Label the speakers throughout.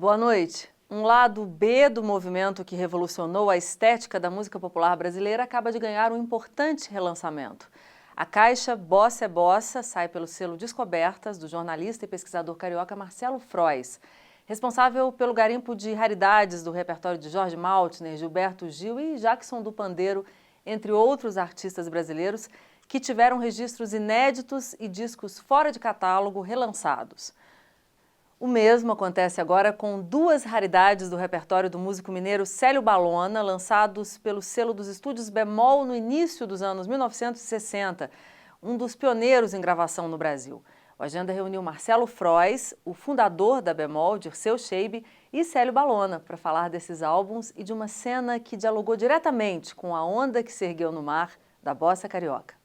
Speaker 1: Boa noite. Um lado B do movimento que revolucionou a estética da música popular brasileira acaba de ganhar um importante relançamento. A caixa Bossa é Bossa sai pelo selo Descobertas, do jornalista e pesquisador carioca Marcelo Frois, responsável pelo garimpo de raridades do repertório de Jorge Maltner, Gilberto Gil e Jackson do Pandeiro, entre outros artistas brasileiros que tiveram registros inéditos e discos fora de catálogo relançados. O mesmo acontece agora com duas raridades do repertório do músico mineiro Célio Balona, lançados pelo selo dos estúdios Bemol no início dos anos 1960, um dos pioneiros em gravação no Brasil. O Agenda reuniu Marcelo Frois, o fundador da Bemol, Dirceu Scheibe, e Célio Balona, para falar desses álbuns e de uma cena que dialogou diretamente com a onda que se ergueu no mar da bossa carioca.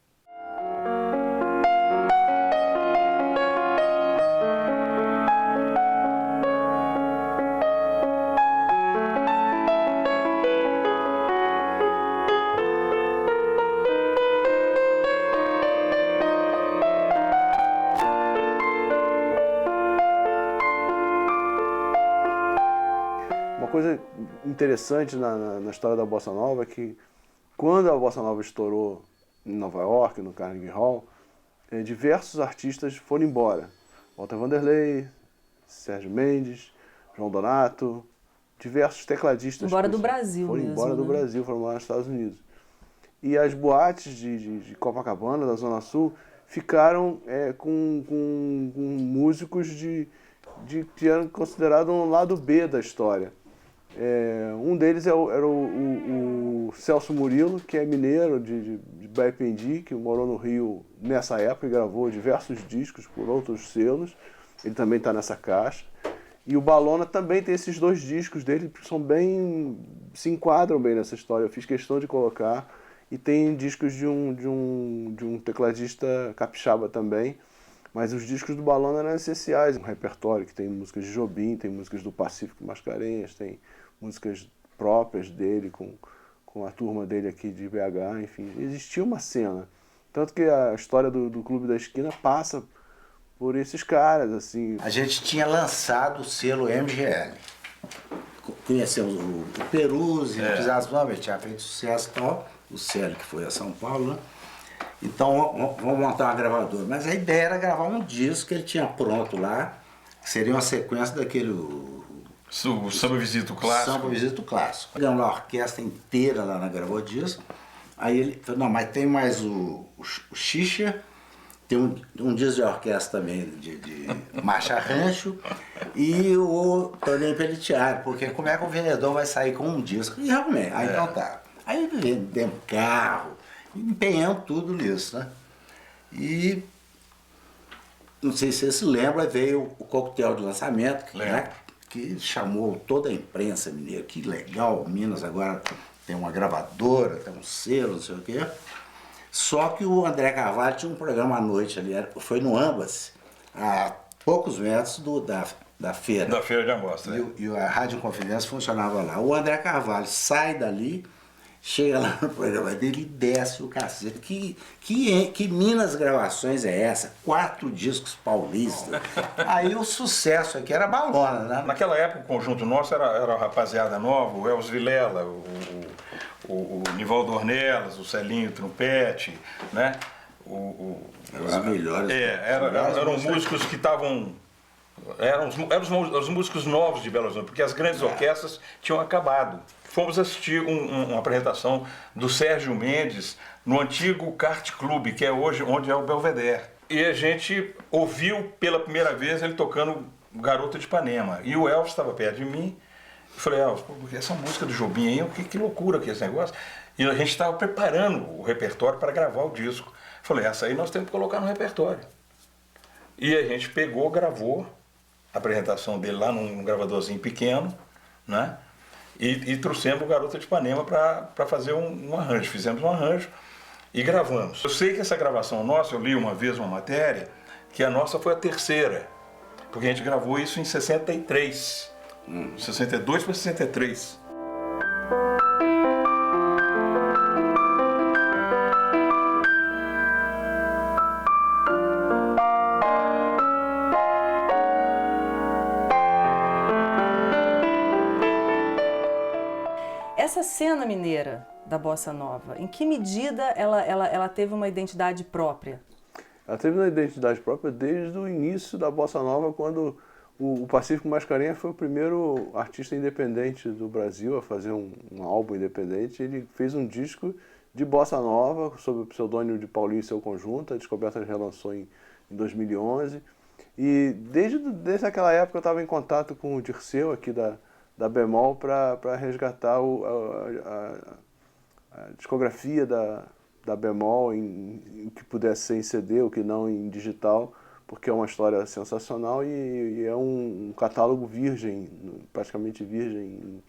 Speaker 2: Uma coisa interessante na história da Bossa Nova é que quando a Bossa Nova estourou em Nova York, no Carnegie Hall, diversos artistas foram embora. Walter Vanderlei, Sérgio Mendes, João Donato, diversos tecladistas.
Speaker 1: Embora do Brasil
Speaker 2: foram
Speaker 1: mesmo,
Speaker 2: embora do Brasil, foram lá nos Estados Unidos. E as boates de Copacabana, da Zona Sul, ficaram com músicos que eram considerados um lado B da história. Um deles era o Celso Murilo, que é mineiro de Baipendi, que morou no Rio nessa época e gravou diversos discos por outros selos. Ele também está nessa caixa. E o Balona também tem esses dois discos dele, que se enquadram bem nessa história. Eu fiz questão de colocar. E tem discos de um tecladista capixaba também. Mas os discos do Balona eram essenciais. Um repertório que tem músicas de Jobim, tem músicas do Pacífico Mascarenhas, tem músicas próprias dele, com a turma dele aqui de BH, enfim. Existia uma cena. Tanto que a história do Clube da Esquina passa por esses caras, assim.
Speaker 3: A gente tinha lançado o selo MGL. Conhecemos o Peruzzi, o Pisados Novos, tinha feito sucesso e tal. O Célio, que foi a São Paulo, né? Então, vamos montar uma gravadora. Mas a ideia era gravar um disco que ele tinha pronto lá, que seria uma sequência daquele... O
Speaker 4: Samba Visita Clássico.
Speaker 3: Samba Visita Clássico. Pegamos a orquestra inteira lá na gravou disco. Aí ele falou, não, mas tem mais o Xixa, tem um disco de orquestra também, de marcha rancho, e o Toninho Pelletier, porque como é que o vendedor vai sair com um disco? E realmente, aí então tá. Aí vendemos carro, empenhamos tudo nisso, né? E não sei se você se lembra, veio o coquetel de lançamento, né? Que chamou toda a imprensa mineira. Que legal, Minas agora tem uma gravadora, tem um selo, não sei o quê. Só que o André Carvalho tinha um programa à noite ali, foi no Ambas, a poucos metros da feira.
Speaker 4: Da feira de amostra.
Speaker 3: E a Rádio Confidência funcionava lá. O André Carvalho sai dali, chega lá no programa dele e desce o cacete. Que Minas Gravações é essa? 4 discos paulistas. Aí o sucesso aqui era Balona, né?
Speaker 4: Naquela época o conjunto nosso era a rapaziada nova, o Elvis Vilela, o Nivaldo Ornelas, o Celinho Trompete, né?
Speaker 3: Os melhores.
Speaker 4: Eram músicos que estavam... Eram os músicos novos de Belo Horizonte, porque as grandes orquestras tinham acabado. Fomos assistir uma apresentação do Sérgio Mendes no antigo Kart Club, que é hoje onde é o Belvedere. E a gente ouviu pela primeira vez ele tocando Garota de Ipanema. E o Elvis estava perto de mim. Eu falei, Elvis, essa música do Jobim aí, que loucura que é esse negócio. E a gente estava preparando o repertório para gravar o disco. Eu falei, essa aí nós temos que colocar no repertório. E a gente pegou, gravou a apresentação dele lá num gravadorzinho pequeno, né? E trouxemos o Garota de Ipanema para fazer um arranjo. Fizemos um arranjo e gravamos. Eu sei que essa gravação nossa, eu li uma vez uma matéria, que a nossa foi a terceira, porque a gente gravou isso em 63, 62 para 63.
Speaker 1: essa cena mineira da Bossa Nova, em que medida ela teve uma identidade própria?
Speaker 2: Ela teve uma identidade própria desde o início da Bossa Nova, quando o Pacífico Mascarenhas foi o primeiro artista independente do Brasil a fazer um álbum independente. Ele fez um disco de Bossa Nova, sob o pseudônimo de Paulinho e Seu Conjunto. A Descobertas relançou em 2011. E desde aquela época eu estava em contato com o Dirceu, aqui da Bemol, para resgatar a discografia da Bemol em que pudesse ser em CD, ou que não em digital, porque é uma história sensacional e é um catálogo virgem, praticamente virgem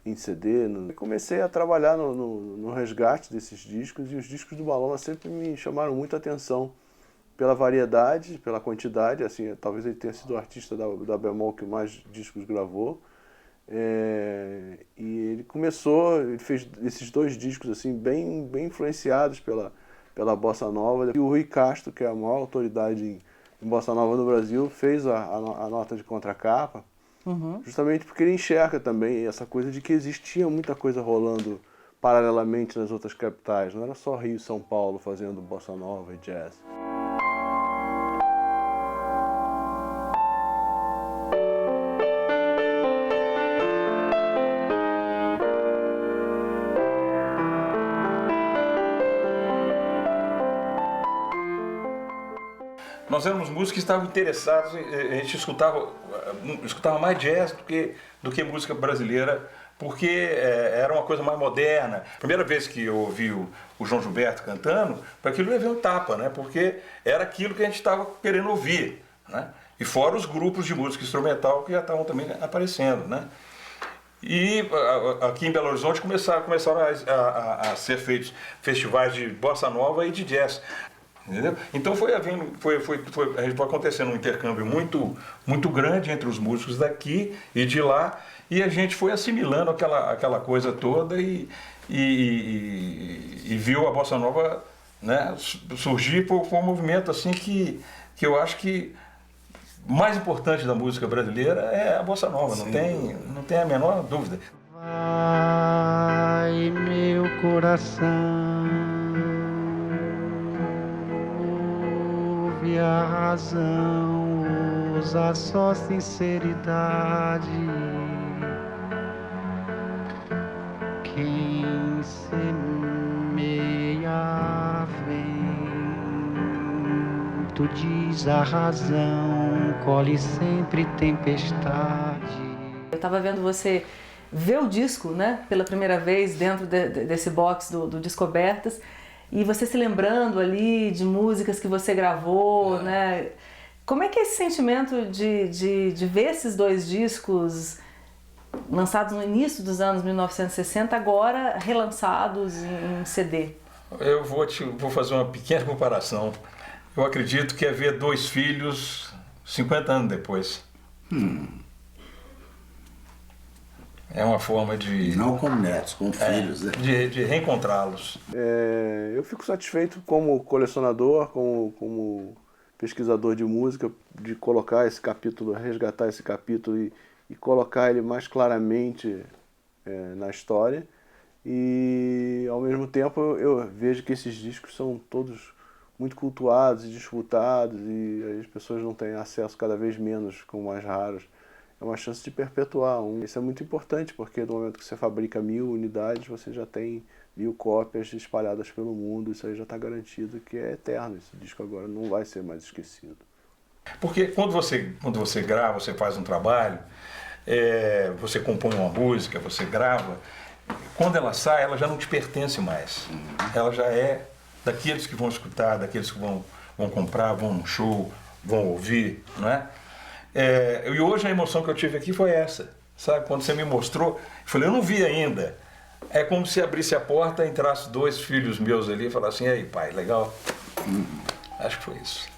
Speaker 2: em CD. Comecei a trabalhar no resgate desses discos, e os discos do Maloma sempre me chamaram muita atenção pela variedade, pela quantidade. Assim, talvez ele tenha sido o artista da Bemol que mais discos gravou. E ele fez esses 2 discos assim, bem influenciados pela Bossa Nova. E o Rui Castro, que é a maior autoridade em Bossa Nova no Brasil, fez a nota de contracapa, justamente porque ele enxerga também essa coisa de que existia muita coisa rolando paralelamente nas outras capitais. Não era só Rio e São Paulo fazendo Bossa Nova e jazz.
Speaker 4: Nós éramos músicos que estavam interessados, a gente escutava mais jazz do que música brasileira, porque era uma coisa mais moderna. A primeira vez que eu ouvi o João Gilberto cantando, para aquilo eu levei um tapa, né? Porque era aquilo que a gente estava querendo ouvir, né? E fora os grupos de música instrumental que já estavam também aparecendo, né? E aqui em Belo Horizonte começaram a ser feitos festivais de bossa nova e de jazz. Entendeu? Então foi acontecendo um intercâmbio muito grande entre os músicos daqui e de lá, e a gente foi assimilando aquela coisa toda e viu a bossa nova, né, surgir. Foi um movimento assim que eu acho que mais importante da música brasileira é a bossa nova. Não tem a menor dúvida.
Speaker 5: Vai, meu coração, a razão, usa só sinceridade. Quem semeia vento, diz a razão, colhe sempre tempestade.
Speaker 1: Eu estava vendo você ver o disco, né, pela primeira vez dentro desse box do Descobertas, e você se lembrando ali de músicas que você gravou, né? Como é que é esse sentimento de ver esses 2 discos lançados no início dos anos 1960, agora relançados em CD?
Speaker 4: Eu vou fazer uma pequena comparação. Eu acredito que é ver 2 filhos 50 anos depois. É uma forma de...
Speaker 3: Não como netos, como filhos, né?
Speaker 4: De reencontrá-los.
Speaker 2: Eu fico satisfeito como colecionador, como pesquisador de música, de colocar esse capítulo, resgatar esse capítulo e colocar ele mais claramente na história. E, ao mesmo tempo, eu vejo que esses discos são todos muito cultuados e disputados, e as pessoas não têm acesso cada vez menos, com mais raros. É uma chance de perpetuar. Isso é muito importante, porque no momento que você fabrica 1000 unidades, você já tem 1000 cópias espalhadas pelo mundo. Isso aí já está garantido que é eterno. Esse disco agora não vai ser mais esquecido.
Speaker 4: Porque quando você grava, você faz um trabalho, você compõe uma música, você grava, quando ela sai, ela já não te pertence mais. Ela já é daqueles que vão escutar, daqueles que vão comprar, vão no show, vão ouvir, não é? E hoje a emoção que eu tive aqui foi essa, sabe? Quando você me mostrou, eu falei, eu não vi ainda. É como se abrisse a porta, entrasse 2 filhos meus ali e falasse assim, e aí pai, legal? Acho que foi isso.